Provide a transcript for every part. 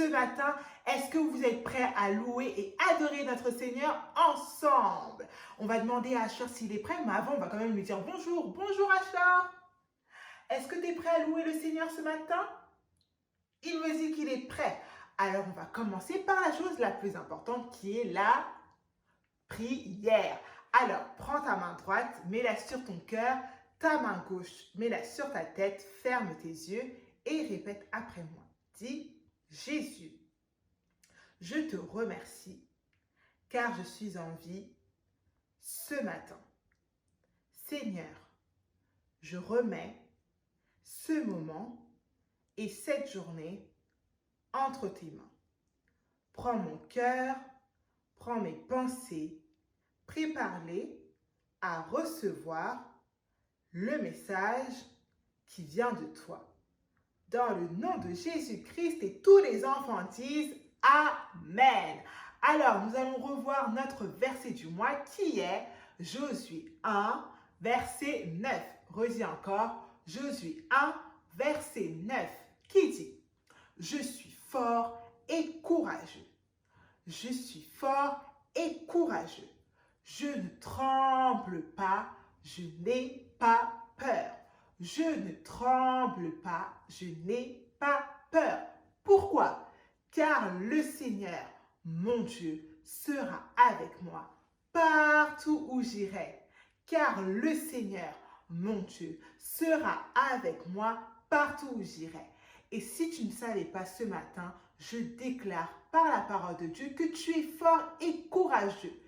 ce matin. Est-ce que vous êtes prêts à louer et adorer notre Seigneur ensemble? On va demander à Achor s'il est prêt, mais avant, on va quand même lui dire bonjour. Bonjour Achor. Est-ce que tu es prêt à louer le Seigneur ce matin? Il me dit qu'il est prêt. Alors, on va commencer par la chose la plus importante qui est la prière. Alors, prends ta main droite, mets-la sur ton cœur, ta main gauche, mets-la sur ta tête, ferme tes yeux et répète après moi. Dis, Jésus, je te remercie car je suis en vie ce matin. Seigneur, je remets ce moment et cette journée entre tes mains. Prends mon cœur, prends mes pensées, prépare-les à recevoir le message qui vient de toi. Dans le nom de Jésus-Christ, et tous les enfants disent Amen. Alors, nous allons revoir notre verset du mois qui est Josué 1, verset 9. Redis encore, Josué 1, verset 9, qui dit « Je suis fort et courageux. Je suis fort et courageux. Je ne tremble pas, je n'ai pas peur. Je ne tremble pas, je n'ai pas peur. Pourquoi? Car le Seigneur, mon Dieu, sera avec moi partout où j'irai. Car le Seigneur, mon Dieu, sera avec moi partout où j'irai. Et si tu ne savais pas ce matin, je déclare par la parole de Dieu que tu es fort et courageux.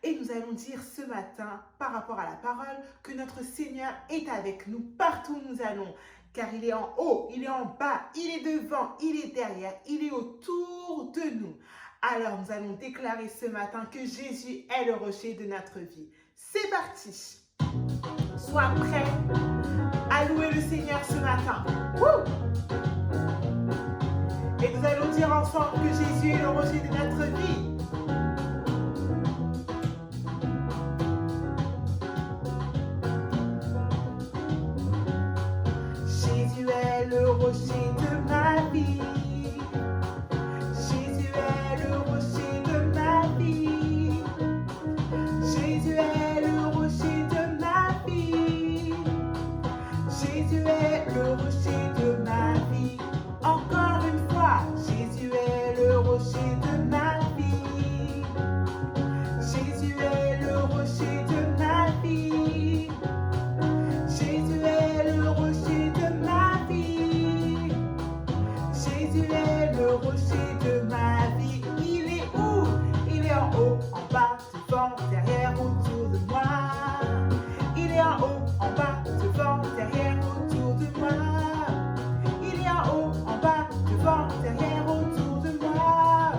Et nous allons dire ce matin, par rapport à la parole, que notre Seigneur est avec nous partout où nous allons. Car il est en haut, il est en bas, il est devant, il est derrière, il est autour de nous. Alors nous allons déclarer ce matin que Jésus est le rocher de notre vie. C'est parti! Sois prêt à louer le Seigneur ce matin. Wouh! Et nous allons dire ensemble que Jésus est le rocher de notre vie. Jésus est le rocher de ma vie. Jésus est le rocher de ma vie. Jésus est le rocher de ma vie. Jésus est le rocher de ma vie. Encore une fois, Jésus est le rocher de ma vie. Jésus est le rocher de ma vie. Jésus est le rocher de ma vie. Jésus est le rocher de ma vie. Il est où? Il est en haut, en bas, devant, derrière, autour de moi. Il est en haut, en bas, devant, derrière, autour de moi. Il est en haut, en bas, devant, derrière, autour de moi.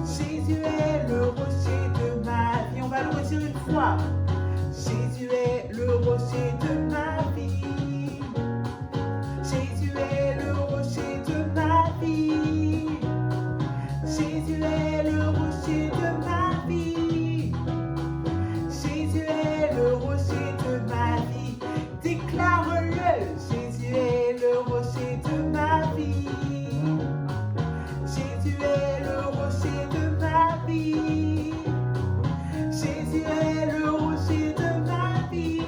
Jésus est le rocher de ma vie. On va le redire une fois. Jésus est le rocher de ma vie. Jésus est le rocher de ma vie. Jésus est le rocher de ma vie. Jésus est le rocher de ma vie. Déclare-le. Jésus est le rocher de ma vie. Jésus est le rocher de ma vie. Jésus est le rocher de ma vie.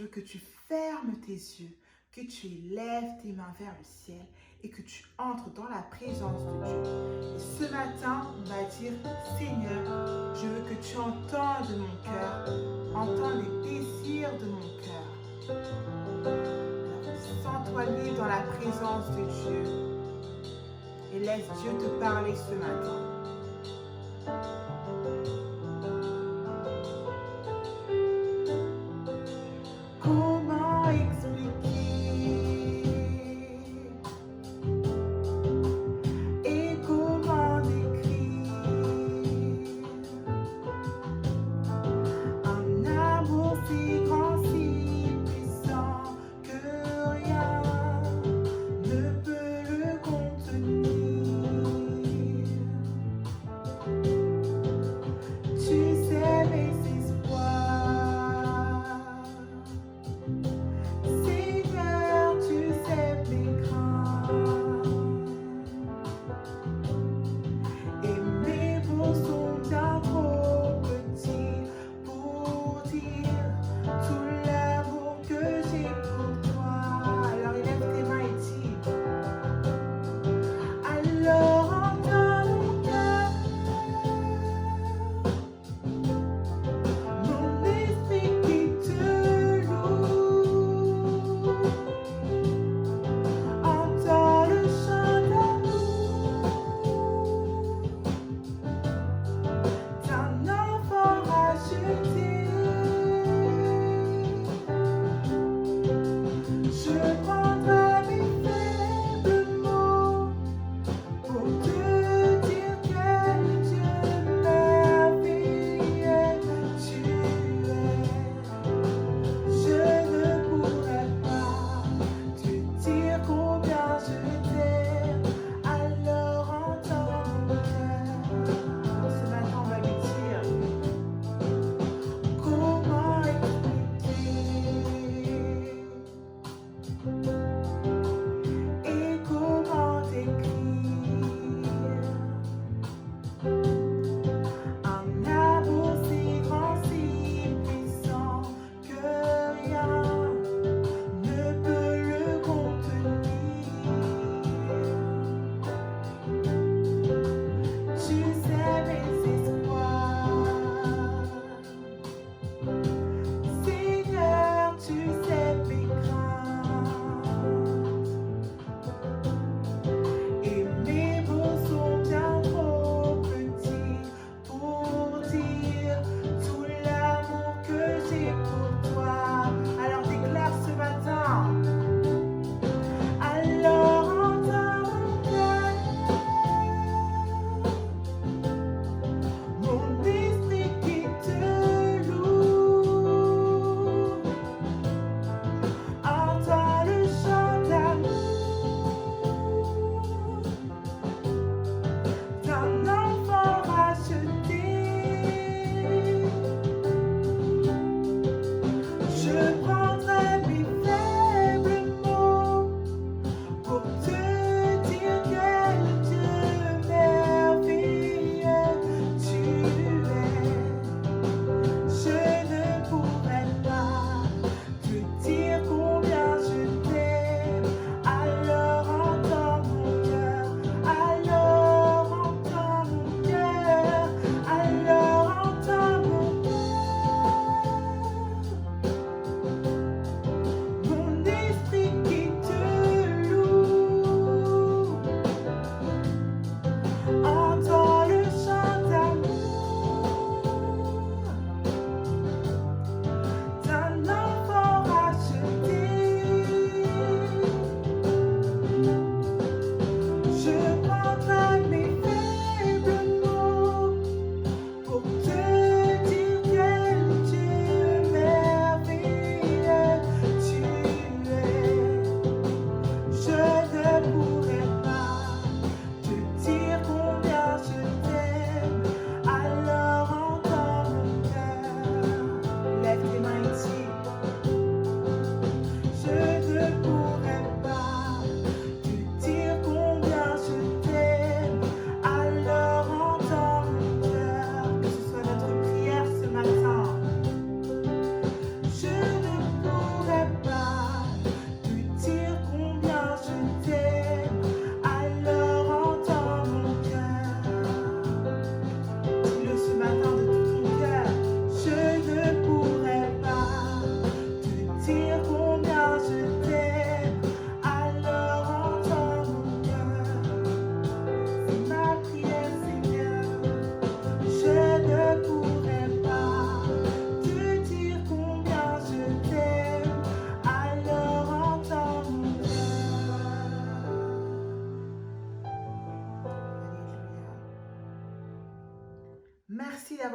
je veux que tu fermes tes yeux, que tu élèves tes mains vers le ciel et que tu entres dans la présence de Dieu. Et ce matin, on va dire, Seigneur, je veux que tu entendes mon cœur, entends les désirs de mon cœur. Alors, sens-toi libre dans la présence de Dieu et laisse Dieu te parler ce matin. Comment expliquer et comment décrire un amour si grand, si puissant que rien ne peut le contenir.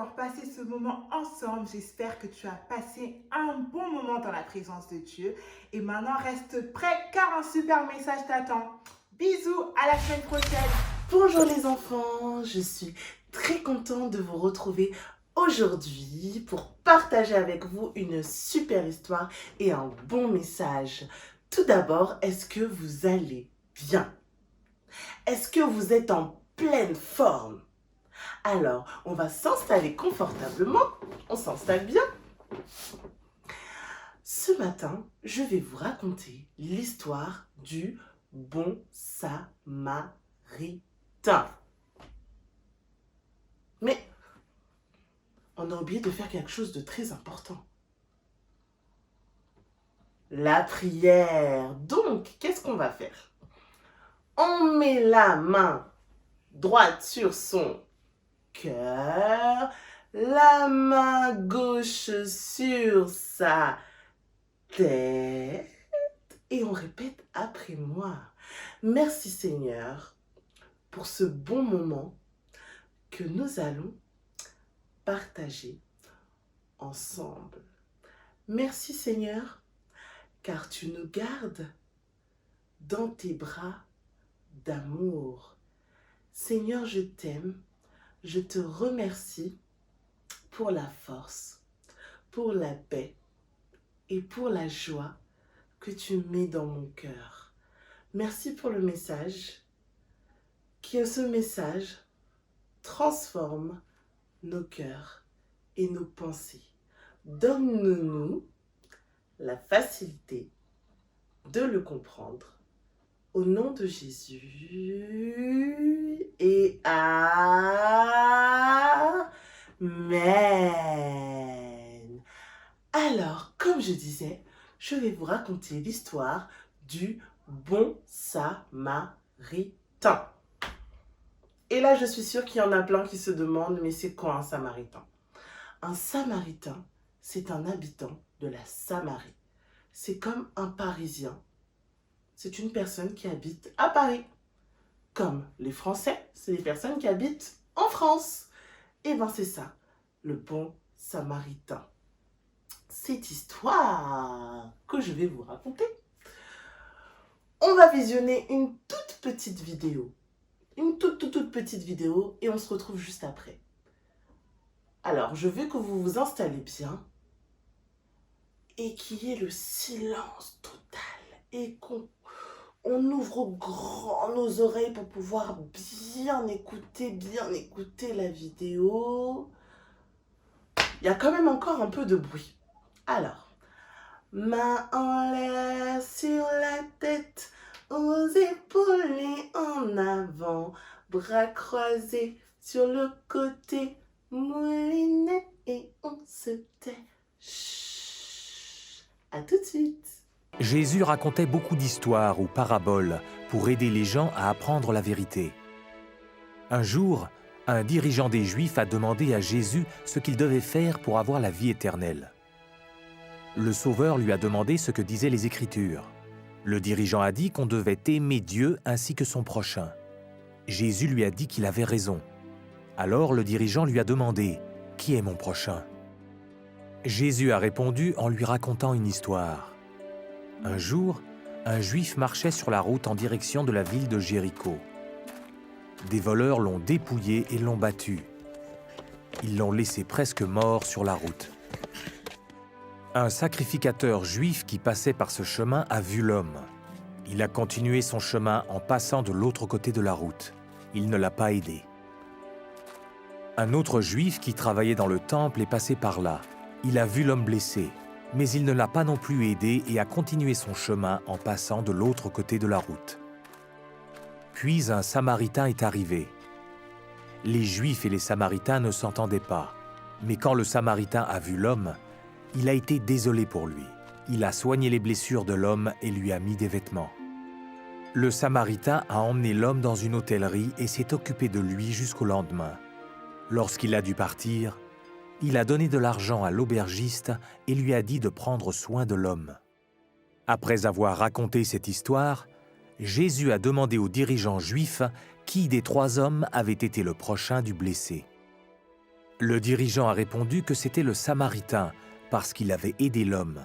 d'avoir passé ce moment ensemble. J'espère que tu as passé un bon moment dans la présence de Dieu. Et maintenant, reste prêt car un super message t'attend. Bisous, à la semaine prochaine. Bonjour les enfants, je suis très contente de vous retrouver aujourd'hui pour partager avec vous une super histoire et un bon message. Tout d'abord, est-ce que vous allez bien? Est-ce que vous êtes en pleine forme? Alors, on va s'installer confortablement. On s'installe bien. Ce matin, je vais vous raconter l'histoire du bon Samaritain. Mais on a oublié de faire quelque chose de très important. La prière. Donc, qu'est-ce qu'on va faire? On met la main droite sur son cœur, la main gauche sur sa tête et on répète après moi. Merci Seigneur pour ce bon moment que nous allons partager ensemble. Merci Seigneur, car tu nous gardes dans tes bras d'amour. Seigneur, je t'aime, je te remercie pour la force, pour la paix et pour la joie que tu mets dans mon cœur. Merci pour le message, que ce message transforme nos cœurs et nos pensées. Donne-nous la facilité de le comprendre. Au nom de Jésus et Amen. Alors, comme je disais, je vais vous raconter l'histoire du bon Samaritain. Et là, je suis sûre qu'il y en a plein qui se demandent, mais c'est quoi un Samaritain? Un Samaritain, c'est un habitant de la Samarie. C'est comme un Parisien. C'est une personne qui habite à Paris. Comme les Français, c'est les personnes qui habitent en France. Et bien c'est ça, le bon Samaritain. Cette histoire que je vais vous raconter, on va visionner une toute petite vidéo. Une toute petite vidéo et on se retrouve juste après. Alors, je veux que vous vous installez bien et qu'il y ait le silence total et qu'on ouvre grand nos oreilles pour pouvoir bien écouter la vidéo. Il y a quand même encore un peu de bruit. Alors, main en l'air sur la tête, aux épaules et en avant, bras croisés sur le côté, moulinet et on se tait. Chut. À tout de suite. Jésus racontait beaucoup d'histoires ou paraboles pour aider les gens à apprendre la vérité. Un jour, un dirigeant des Juifs a demandé à Jésus ce qu'il devait faire pour avoir la vie éternelle. Le Sauveur lui a demandé ce que disaient les Écritures. Le dirigeant a dit qu'on devait aimer Dieu ainsi que son prochain. Jésus lui a dit qu'il avait raison. Alors le dirigeant lui a demandé « Qui est mon prochain ?» Jésus a répondu en lui racontant une histoire. Un jour, un Juif marchait sur la route en direction de la ville de Jéricho. Des voleurs l'ont dépouillé et l'ont battu. Ils l'ont laissé presque mort sur la route. Un sacrificateur juif qui passait par ce chemin a vu l'homme. Il a continué son chemin en passant de l'autre côté de la route. Il ne l'a pas aidé. Un autre juif qui travaillait dans le temple est passé par là. Il a vu l'homme blessé, mais il ne l'a pas non plus aidé et a continué son chemin en passant de l'autre côté de la route. Puis un Samaritain est arrivé. Les Juifs et les Samaritains ne s'entendaient pas, mais quand le Samaritain a vu l'homme, il a été désolé pour lui. Il a soigné les blessures de l'homme et lui a mis des vêtements. Le Samaritain a emmené l'homme dans une hôtellerie et s'est occupé de lui jusqu'au lendemain. Lorsqu'il a dû partir, il a donné de l'argent à l'aubergiste et lui a dit de prendre soin de l'homme. Après avoir raconté cette histoire, Jésus a demandé aux dirigeants juifs qui des 3 hommes avait été le prochain du blessé. Le dirigeant a répondu que c'était le Samaritain, parce qu'il avait aidé l'homme.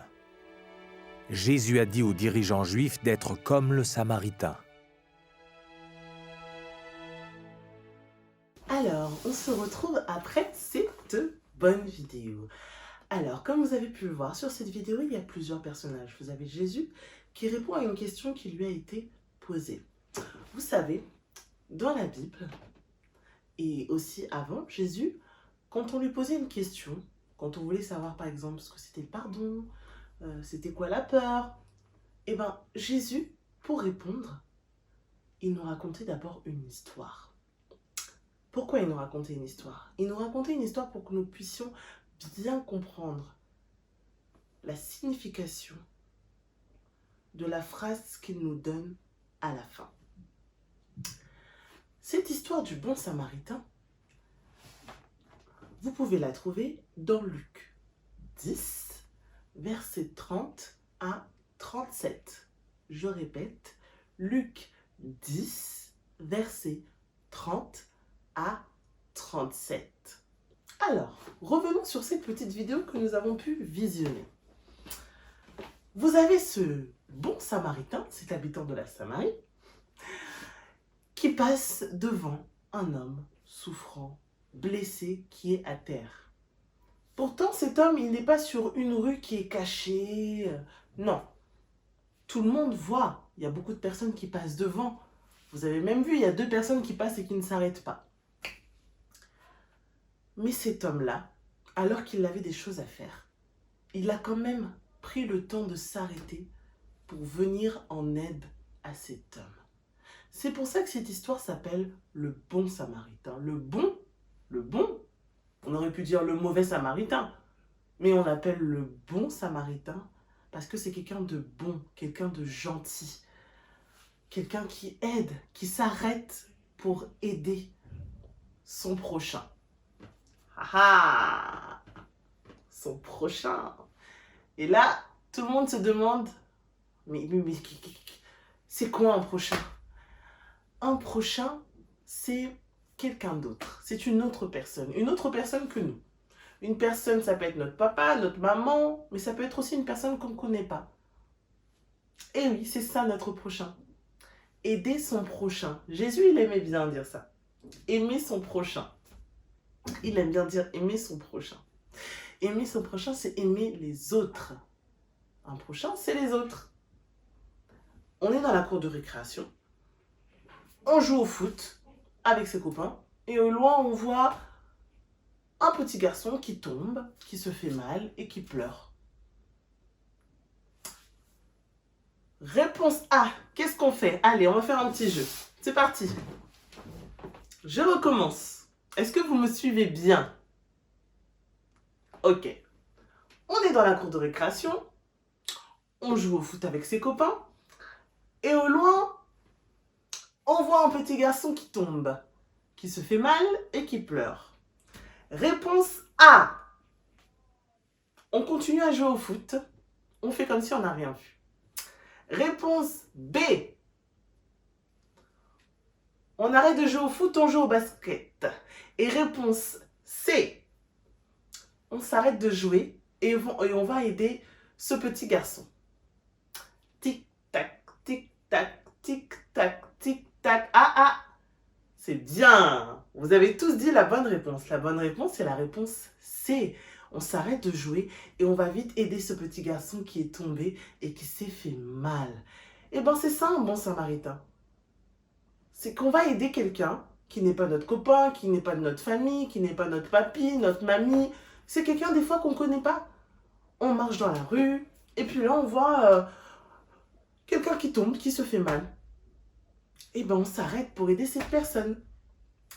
Jésus a dit au dirigeant juif d'être comme le Samaritain. Alors, on se retrouve après cette bonne vidéo. Alors, comme vous avez pu le voir, sur cette vidéo, il y a plusieurs personnages. Vous avez Jésus qui répond à une question qui lui a été posée. Vous savez, dans la Bible, et aussi avant, Jésus, quand on lui posait une question, quand on voulait savoir par exemple ce que c'était le pardon, c'était quoi la peur, eh bien Jésus, pour répondre, il nous racontait d'abord une histoire. Pourquoi il nous racontait une histoire? Il nous racontait une histoire pour que nous puissions bien comprendre la signification de la phrase qu'il nous donne à la fin. Cette histoire du bon samaritain, vous pouvez la trouver dans Luc 10, versets 30 à 37. Je répète, Luc 10, versets 30 à 37. Alors, revenons sur cette petite vidéo que nous avons pu visionner. Vous avez ce bon samaritain, cet habitant de la Samarie, qui passe devant un homme souffrant, blessé, qui est à terre. Pourtant, cet homme, il n'est pas sur une rue qui est cachée. Non. Tout le monde voit. Il y a beaucoup de personnes qui passent devant. Vous avez même vu, il y a 2 personnes qui passent et qui ne s'arrêtent pas. Mais cet homme-là, alors qu'il avait des choses à faire, il a quand même pris le temps de s'arrêter pour venir en aide à cet homme. C'est pour ça que cette histoire s'appelle le bon samaritain. Le bon, on aurait pu dire le mauvais samaritain, mais on l'appelle le bon samaritain parce que c'est quelqu'un de bon, quelqu'un de gentil, quelqu'un qui aide, qui s'arrête pour aider son prochain. Ah, son prochain. Et là, tout le monde se demande, mais c'est quoi un prochain? Un prochain, c'est quelqu'un d'autre. C'est une autre personne que nous. Une personne, ça peut être notre papa, notre maman, mais ça peut être aussi une personne qu'on ne connaît pas. Et oui, c'est ça notre prochain. Aider son prochain. Jésus, il aimait bien dire ça. Aimer son prochain. Il aime bien dire aimer son prochain. Aimer son prochain, c'est aimer les autres. Un prochain, c'est les autres. On est dans la cour de récréation. On joue au foot avec ses copains. Et au loin, on voit un petit garçon qui tombe, qui se fait mal et qui pleure. Réponse A. Qu'est-ce qu'on fait? Allez, on va faire un petit jeu. C'est parti. Je recommence. Est-ce que vous me suivez bien? Ok. On est dans la cour de récréation. On joue au foot avec ses copains. Et au loin, on voit un petit garçon qui tombe, qui se fait mal et qui pleure. Réponse A. On continue à jouer au foot. On fait comme si on n'a rien vu. Réponse B. On arrête de jouer au foot, on joue au basket. Et réponse C. On s'arrête de jouer et on va aider ce petit garçon. Tic-tac, tic-tac, tic-tac, tic-tac. Ah. C'est bien. Vous avez tous dit la bonne réponse. La bonne réponse, c'est la réponse C. On s'arrête de jouer et on va vite aider ce petit garçon qui est tombé et qui s'est fait mal. Et bien, c'est ça un bon samaritain. C'est qu'on va aider quelqu'un qui n'est pas notre copain, qui n'est pas de notre famille, qui n'est pas notre papy, notre mamie. C'est quelqu'un des fois qu'on ne connaît pas. On marche dans la rue et puis là, on voit quelqu'un qui tombe, qui se fait mal. Et bien, on s'arrête pour aider cette personne.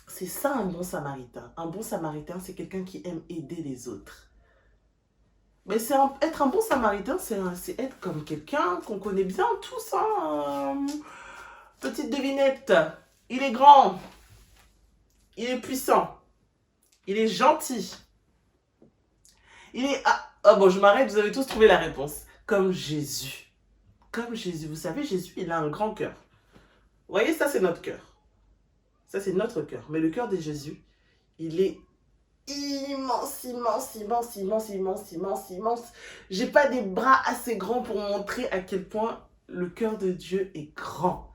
C'est ça un bon samaritain. Un bon samaritain, c'est quelqu'un qui aime aider les autres. Mais être un bon samaritain, c'est être comme quelqu'un qu'on connaît bien tous. Petite devinette. Il est grand. Il est puissant. Il est gentil. Il est... Ah bon, je m'arrête, vous avez tous trouvé la réponse. Comme Jésus. Comme Jésus. Vous savez, Jésus, il a un grand cœur. Vous voyez, ça, c'est notre cœur. Ça, c'est notre cœur. Mais le cœur de Jésus, il est immense, immense, immense, immense, immense, immense, immense. J'ai pas des bras assez grands pour montrer à quel point le cœur de Dieu est grand.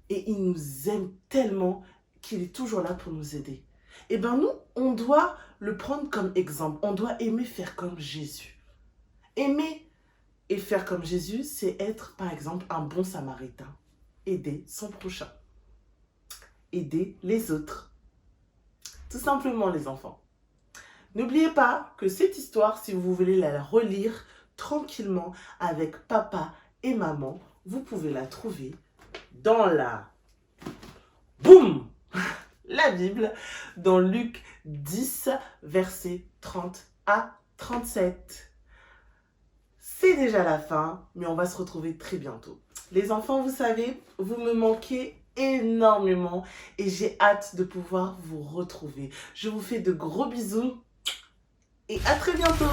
Et il nous aime tellement qu'il est toujours là pour nous aider. Et bien nous, on doit le prendre comme exemple. On doit aimer faire comme Jésus. Aimer et faire comme Jésus, c'est être, par exemple, un bon samaritain. Aider son prochain. Aider les autres. Tout simplement, les enfants. N'oubliez pas que cette histoire, si vous voulez la relire tranquillement avec papa et maman, vous pouvez la trouver dans boum, la Bible, dans Luc 10, versets 30 à 37. C'est déjà la fin, mais on va se retrouver très bientôt. Les enfants, vous savez, vous me manquez énormément et j'ai hâte de pouvoir vous retrouver. Je vous fais de gros bisous et à très bientôt.